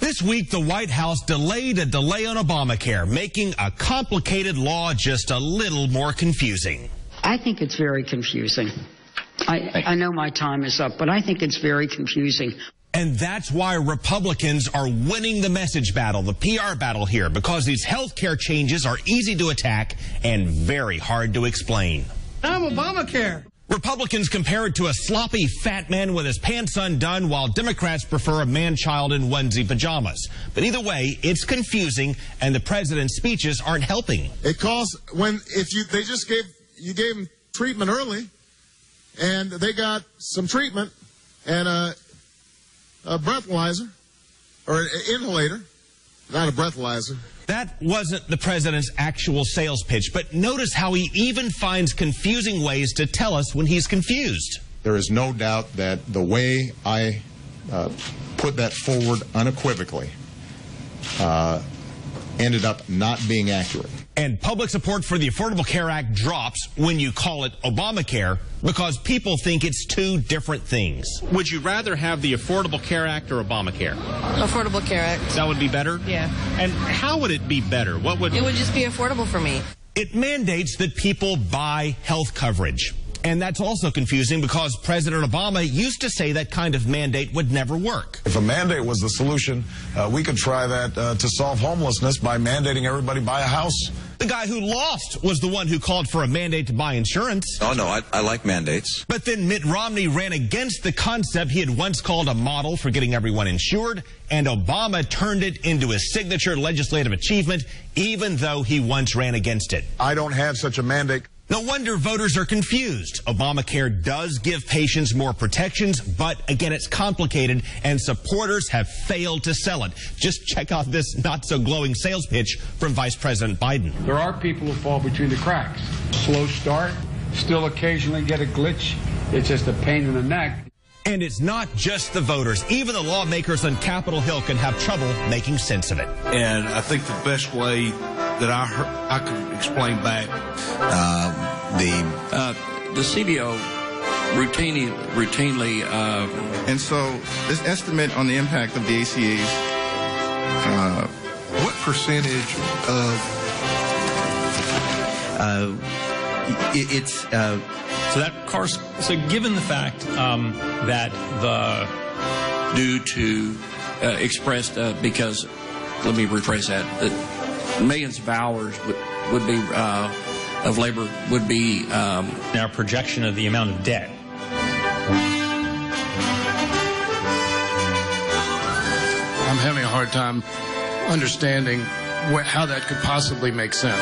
This week, the White House delayed a delay on Obamacare, making a complicated law just a little more confusing. I think it's very confusing. I know my time is up, but I think it's very confusing. And that's why Republicans are winning the message battle, the PR battle here, because these health care changes are easy to attack and very hard to explain. I'm Obamacare. Republicans compare it to a sloppy fat man with his pants undone, while Democrats prefer a man-child in onesie pajamas. But either way, it's confusing, and the president's speeches aren't helping. It costs they just gave them treatment early, and they got some treatment and a breathalyzer or an inhalator, not a breathalyzer. That wasn't the president's actual sales pitch, but notice how he even finds confusing ways to tell us when he's confused. There is no doubt that the way I put that forward unequivocally ended up not being accurate. And public support for the Affordable Care Act drops when you call it Obamacare because people think it's two different things. Would you rather have the Affordable Care Act or Obamacare? Affordable Care Act. That would be better? Yeah. And how would it be better? It would just be affordable for me. It mandates that people buy health coverage. And that's also confusing because President Obama used to say that kind of mandate would never work. If a mandate was the solution, we could try that to solve homelessness by mandating everybody buy a house. The guy who lost was the one who called for a mandate to buy insurance. Oh, no, I like mandates. But then Mitt Romney ran against the concept he had once called a model for getting everyone insured, and Obama turned it into a signature legislative achievement, even though he once ran against it. I don't have such a mandate. No wonder voters are confused. Obamacare does give patients more protections, but again, it's complicated, and supporters have failed to sell it. Just check out this not-so-glowing sales pitch from Vice President Biden. There are people who fall between the cracks. Slow start, still occasionally get a glitch. It's just a pain in the neck. And it's not just the voters. Even the lawmakers on Capitol Hill can have trouble making sense of it. And I think the best way that I could explain back the CBO routinely and so this estimate on the impact of the ACAs, what percentage of so given the fact that due to expressed because let me rephrase that millions of hours would be of labor would be our projection of the amount of debt. I'm having a hard time understanding how that could possibly make sense.